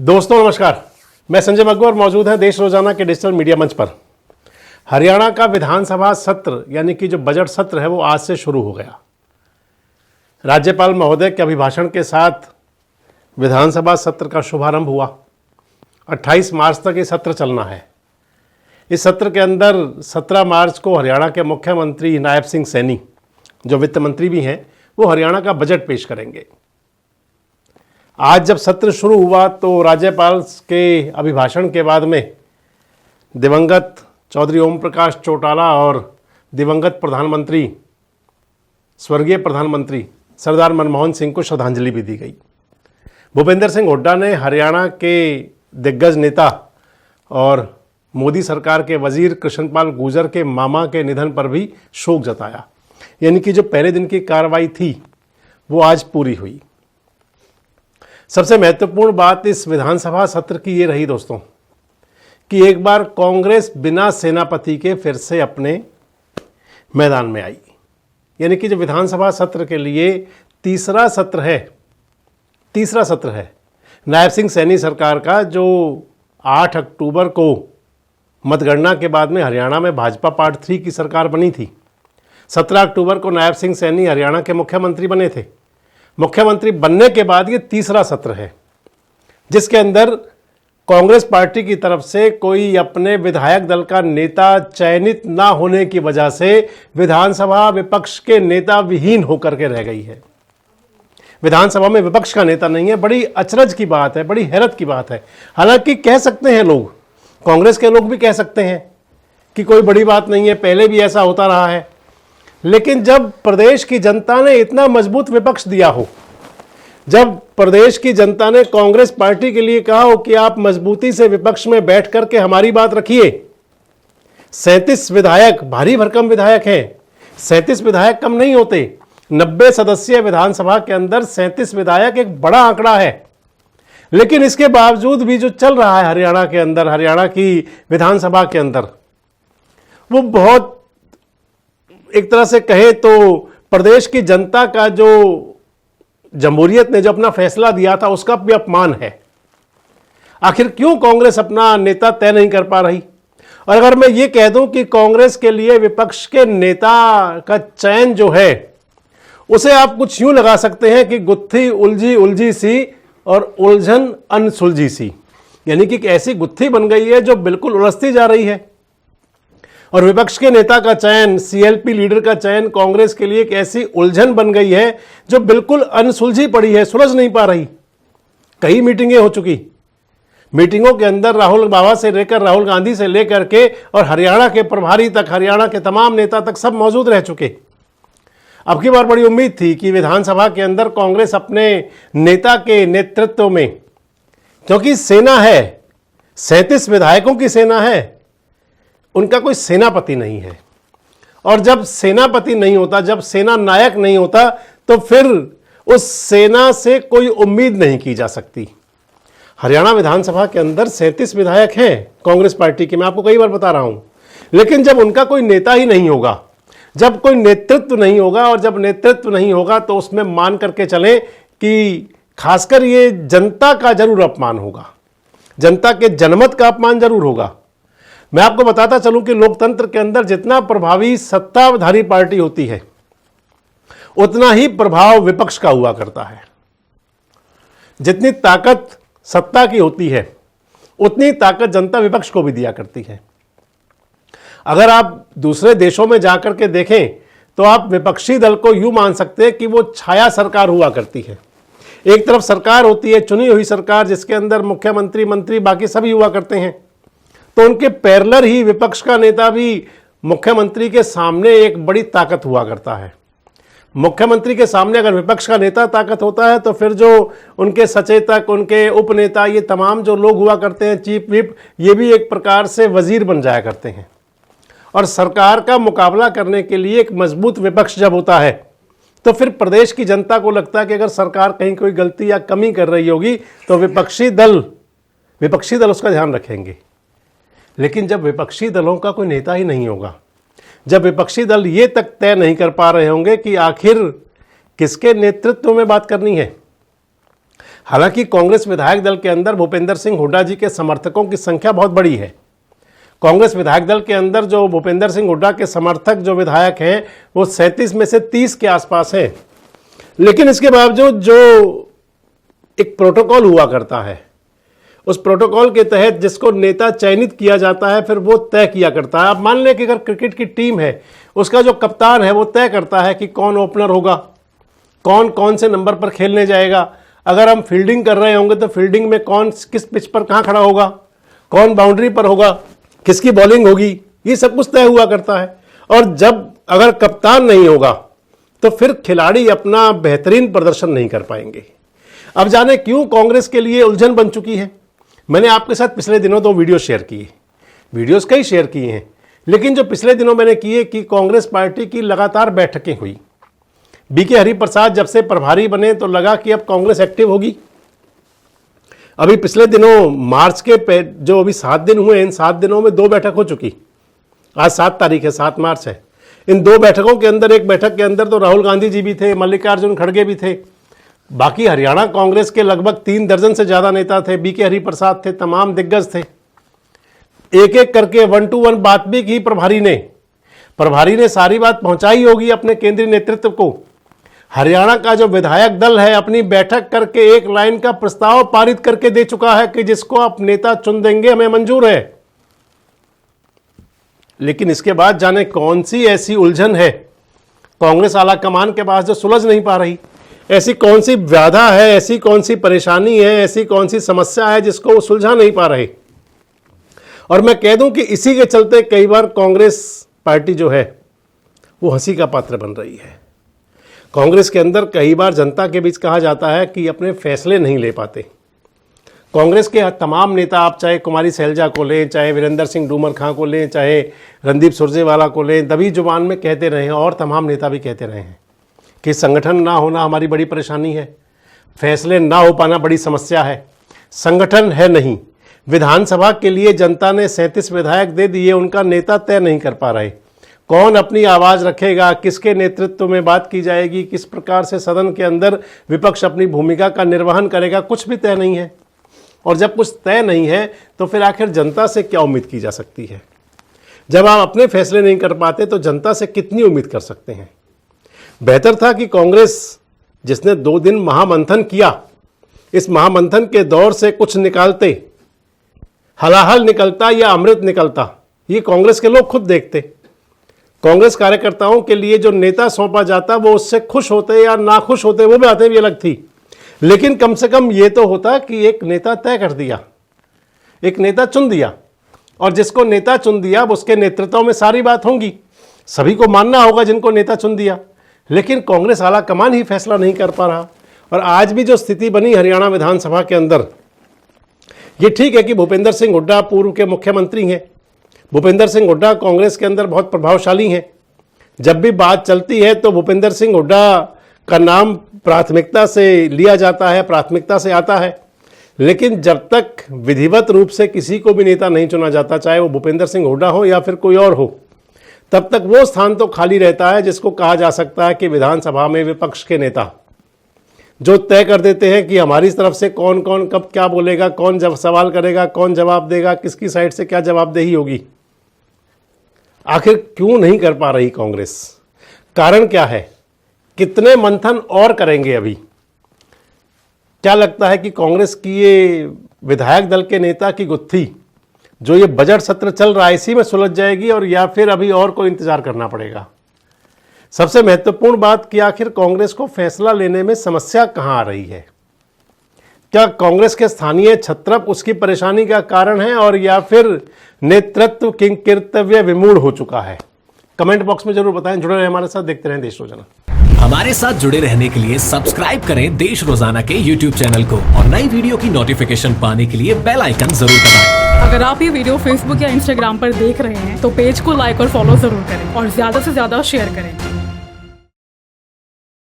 दोस्तों नमस्कार, मैं संजय मग्गू और मौजूद है देश रोजाना के डिजिटल मीडिया मंच पर। हरियाणा का विधानसभा सत्र यानी कि जो बजट सत्र है वो आज से शुरू हो गया। राज्यपाल महोदय के अभिभाषण के साथ विधानसभा सत्र का शुभारंभ हुआ। 28 मार्च तक ये सत्र चलना है। इस सत्र के अंदर 17 मार्च को हरियाणा के मुख्यमंत्री नायब सिंह सैनी, जो वित्त मंत्री भी हैं, वो हरियाणा का बजट पेश करेंगे। आज जब सत्र शुरू हुआ तो राज्यपाल के अभिभाषण के बाद में दिवंगत चौधरी ओम प्रकाश चौटाला और दिवंगत प्रधानमंत्री स्वर्गीय प्रधानमंत्री सरदार मनमोहन सिंह को श्रद्धांजलि भी दी गई। भूपेंद्र सिंह हुड्डा ने हरियाणा के दिग्गज नेता और मोदी सरकार के वजीर कृष्णपाल गुर्जर के मामा के निधन पर भी शोक जताया। यानी कि जो पहले दिन की कार्रवाई थी वो आज पूरी हुई। सबसे महत्वपूर्ण बात इस विधानसभा सत्र की ये रही दोस्तों कि एक बार कांग्रेस बिना सेनापति के फिर से अपने मैदान में आई। यानी कि जो विधानसभा सत्र के लिए तीसरा सत्र है नायब सिंह सैनी सरकार का, जो 8 अक्टूबर को मतगणना के बाद में हरियाणा में भाजपा पार्ट 3 की सरकार बनी थी। 17 अक्टूबर को नायब सिंह सैनी हरियाणा के मुख्यमंत्री बने थे। मुख्यमंत्री बनने के बाद ये तीसरा सत्र है जिसके अंदर कांग्रेस पार्टी की तरफ से कोई अपने विधायक दल का नेता चयनित ना होने की वजह से विधानसभा विपक्ष के नेता विहीन होकर के रह गई है। विधानसभा में विपक्ष का नेता नहीं है। बड़ी अचरज की बात है, बड़ी हैरत की बात है। हालांकि कह सकते हैं लोग, कांग्रेस के लोग भी कह सकते हैं कि कोई बड़ी बात नहीं है, पहले भी ऐसा होता रहा है। लेकिन जब प्रदेश की जनता ने इतना मजबूत विपक्ष दिया हो, जब प्रदेश की जनता ने कांग्रेस पार्टी के लिए कहा हो कि आप मजबूती से विपक्ष में बैठ करके हमारी बात रखिए। 37 विधायक भारी भरकम विधायक हैं। 37 विधायक कम नहीं होते। 90 सदस्यीय विधानसभा के अंदर 37 विधायक एक बड़ा आंकड़ा है। लेकिन इसके बावजूद भी जो चल रहा है हरियाणा के अंदर, हरियाणा की विधानसभा के अंदर, वो बहुत एक तरह से कहे तो प्रदेश की जनता का जो जमहूरियत ने जो अपना फैसला दिया था उसका भी अपमान है। आखिर क्यों कांग्रेस अपना नेता तय नहीं कर पा रही? और अगर मैं ये कह दूं कि कांग्रेस के लिए विपक्ष के नेता का चयन जो है उसे आप कुछ यूं लगा सकते हैं कि गुत्थी उलझी उलझी सी और उलझन अनसुलझी सी। यानी कि एक ऐसी गुत्थी बन गई है जो बिल्कुल उलझती जा रही है। और विपक्ष के नेता का चयन, सीएलपी लीडर का चयन कांग्रेस के लिए एक ऐसी उलझन बन गई है जो बिल्कुल अनसुलझी पड़ी है, सुलझ नहीं पा रही। कई मीटिंगें हो चुकी। मीटिंगों के अंदर राहुल बाबा से लेकर राहुल गांधी से लेकर के और हरियाणा के प्रभारी तक, हरियाणा के तमाम नेता तक सब मौजूद रह चुके। अब की बार बड़ी उम्मीद थी कि विधानसभा के अंदर कांग्रेस अपने नेता के नेतृत्व में, क्योंकि सेना है, 37 विधायकों की सेना है, उनका कोई सेनापति नहीं है। और जब सेनापति नहीं होता, जब सेना नायक नहीं होता, तो फिर उस सेना से कोई उम्मीद नहीं की जा सकती। हरियाणा विधानसभा के अंदर 37 विधायक हैं कांग्रेस पार्टी के, मैं आपको कई बार बता रहा हूं। लेकिन जब उनका कोई नेता ही नहीं होगा, जब कोई नेतृत्व नहीं होगा, और जब नेतृत्व नहीं होगा तो उसमें मान करके चलें कि खासकर ये जनता का जरूर अपमान होगा, जनता के जनमत का अपमान जरूर होगा। मैं आपको बताता चलूं कि लोकतंत्र के अंदर जितना प्रभावी सत्ताधारी पार्टी होती है उतना ही प्रभाव विपक्ष का हुआ करता है। जितनी ताकत सत्ता की होती है उतनी ताकत जनता विपक्ष को भी दिया करती है। अगर आप दूसरे देशों में जाकर के देखें तो आप विपक्षी दल को यूं मान सकते हैं कि वो छाया सरकार हुआ करती है। एक तरफ सरकार होती है, चुनी हुई सरकार, जिसके अंदर मुख्यमंत्री, मंत्री, बाकी सभी हुआ करते हैं, तो उनके पैरेलल ही विपक्ष का नेता भी मुख्यमंत्री के सामने एक बड़ी ताकत हुआ करता है। मुख्यमंत्री के सामने अगर विपक्ष का नेता ताकत होता है तो फिर जो उनके सचेतक, उनके उपनेता, ये तमाम जो लोग हुआ करते हैं, चीफ व्हिप, ये भी एक प्रकार से वजीर बन जाया करते हैं। और सरकार का मुकाबला करने के लिए एक मजबूत विपक्ष जब होता है तो फिर प्रदेश की जनता को लगता है कि अगर सरकार कहीं कोई गलती या कमी कर रही होगी तो विपक्षी दल उसका ध्यान रखेंगे। लेकिन जब विपक्षी दलों का कोई नेता ही नहीं होगा, जब विपक्षी दल ये तक तय नहीं कर पा रहे होंगे कि आखिर किसके नेतृत्व में बात करनी है, हालांकि कांग्रेस विधायक दल के अंदर भूपेंद्र सिंह हुड्डा जी के समर्थकों की संख्या बहुत बड़ी है। कांग्रेस विधायक दल के अंदर जो भूपेंद्र सिंह हुड्डा के समर्थक जो विधायक हैं वो 37 में से 30 के आसपास हैं। लेकिन इसके बावजूद जो एक प्रोटोकॉल हुआ करता है, उस प्रोटोकॉल के तहत जिसको नेता चयनित किया जाता है फिर वो तय किया करता है। आप मान लें कि अगर क्रिकेट की टीम है, उसका जो कप्तान है वो तय करता है कि कौन ओपनर होगा, कौन कौन से नंबर पर खेलने जाएगा। अगर हम फील्डिंग कर रहे होंगे तो फील्डिंग में कौन किस पिच पर कहाँ खड़ा होगा, कौन बाउंड्री पर होगा, किसकी बॉलिंग होगी, ये सब कुछ तय हुआ करता है। और जब अगर कप्तान नहीं होगा तो फिर खिलाड़ी अपना बेहतरीन प्रदर्शन नहीं कर पाएंगे। अब जाने क्यों कांग्रेस के लिए उलझन बन चुकी है। मैंने आपके साथ पिछले दिनों 2 वीडियो शेयर किए, वीडियोस कई शेयर किए हैं, लेकिन जो पिछले दिनों मैंने किए कि कांग्रेस पार्टी की लगातार बैठकें हुई। बीके हरिप्रसाद जब से प्रभारी बने तो लगा कि अब कांग्रेस एक्टिव होगी। अभी पिछले दिनों मार्च के जो अभी 7 दिन हुए, इन 7 दिनों में 2 बैठक हो चुकी। आज 7 तारीख है, 7 मार्च है। इन 2 बैठकों के अंदर, एक बैठक के अंदर तो राहुल गांधी जी भी थे, मल्लिकार्जुन खड़गे भी थे, बाकी हरियाणा कांग्रेस के लगभग 3 दर्जन से ज्यादा नेता थे, बीके हरिप्रसाद थे, तमाम दिग्गज थे। एक एक करके 1 to 1 बात भी की प्रभारी ने सारी बात पहुंचाई होगी अपने केंद्रीय नेतृत्व को। हरियाणा का जो विधायक दल है अपनी बैठक करके एक लाइन का प्रस्ताव पारित करके दे चुका है कि जिसको आप नेता चुन देंगे हमें मंजूर है। लेकिन इसके बाद जाने कौन सी ऐसी उलझन है कांग्रेस आला कमान के पास जो सुलझ नहीं पा रही। ऐसी कौन सी व्याधा है, ऐसी कौन सी परेशानी है, ऐसी कौन सी समस्या है जिसको वो सुलझा नहीं पा रहे। और मैं कह दूं कि इसी के चलते कई बार कांग्रेस पार्टी जो है वो हंसी का पात्र बन रही है। कांग्रेस के अंदर कई बार जनता के बीच कहा जाता है कि अपने फैसले नहीं ले पाते। कांग्रेस के तमाम नेता, आप चाहे कुमारी सैलजा को लें, चाहे वीरेंद्र सिंह डूमर खां को लें, चाहे रणदीप सुरजेवाला को लें, दबी जुबान में कहते रहे हैं और तमाम नेता भी कहते रहे हैं कि संगठन ना होना हमारी बड़ी परेशानी है, फैसले ना हो पाना बड़ी समस्या है, संगठन है नहीं। विधानसभा के लिए जनता ने 37 विधायक दे दिए, उनका नेता तय नहीं कर पा रहे। कौन अपनी आवाज़ रखेगा, किसके नेतृत्व में बात की जाएगी, किस प्रकार से सदन के अंदर विपक्ष अपनी भूमिका का निर्वहन करेगा, कुछ भी तय नहीं है। और जब कुछ तय नहीं है तो फिर आखिर जनता से क्या उम्मीद की जा सकती है। जब आप अपने फैसले नहीं कर पाते तो जनता से कितनी उम्मीद कर सकते हैं। बेहतर था कि कांग्रेस जिसने 2 दिन महामंथन किया, इस महामंथन के दौर से कुछ निकालते, हलाहल निकलता या अमृत निकलता, ये कांग्रेस के लोग खुद देखते। कांग्रेस कार्यकर्ताओं के लिए जो नेता सौंपा जाता वो उससे खुश होते या नाखुश होते, वो बातें भी अलग थी। लेकिन कम से कम ये तो होता कि एक नेता तय कर दिया, एक नेता चुन दिया, और जिसको नेता चुन दिया उसके नेतृत्व में सारी बात होगी, सभी को मानना होगा जिनको नेता चुन दिया। लेकिन कांग्रेस आला कमान ही फैसला नहीं कर पा रहा। और आज भी जो स्थिति बनी हरियाणा विधानसभा के अंदर, ये ठीक है कि भूपेंद्र सिंह हुड्डा पूर्व के मुख्यमंत्री हैं। भूपेंद्र सिंह हुड्डा कांग्रेस के अंदर बहुत प्रभावशाली हैं। जब भी बात चलती है तो भूपेंद्र सिंह हुड्डा का नाम प्राथमिकता से लिया जाता है, प्राथमिकता से आता है। लेकिन जब तक विधिवत रूप से किसी को भी नेता नहीं चुना जाता, चाहे वो भूपेंद्र सिंह हुड्डा हो या फिर कोई और हो, तब तक वो स्थान तो खाली रहता है जिसको कहा जा सकता है कि विधानसभा में विपक्ष के नेता जो तय कर देते हैं कि हमारी तरफ से कौन कौन कब क्या बोलेगा, कौन जब सवाल करेगा, कौन जवाब देगा, किसकी साइड से क्या जवाबदेही होगी। आखिर क्यों नहीं कर पा रही कांग्रेस? कारण क्या है? कितने मंथन और करेंगे? अभी क्या लगता है कि कांग्रेस की ये विधायक दल के नेता की गुत्थी जो ये बजट सत्र चल रहा है इसी में सुलझ जाएगी, और या फिर अभी और कोई इंतजार करना पड़ेगा? सबसे महत्वपूर्ण बात कि आखिर कांग्रेस को फैसला लेने में समस्या कहां आ रही है? क्या कांग्रेस के स्थानीय छत्रप उसकी परेशानी का कारण है, और या फिर नेतृत्व किंकर्तव्य विमूढ़ हो चुका है? कमेंट बॉक्स में जरूर बताएं। जुड़े रहे हमारे साथ, देखते रहें देश रोजाना। हमारे साथ जुड़े रहने के लिए सब्सक्राइब करें देश रोजाना के YouTube चैनल को, और नई वीडियो की नोटिफिकेशन पाने के लिए बेल आइकन जरूर दबाएं। अगर आप ये वीडियो Facebook या Instagram पर देख रहे हैं तो पेज को लाइक और फॉलो जरूर करें और ज्यादा से ज्यादा शेयर करें।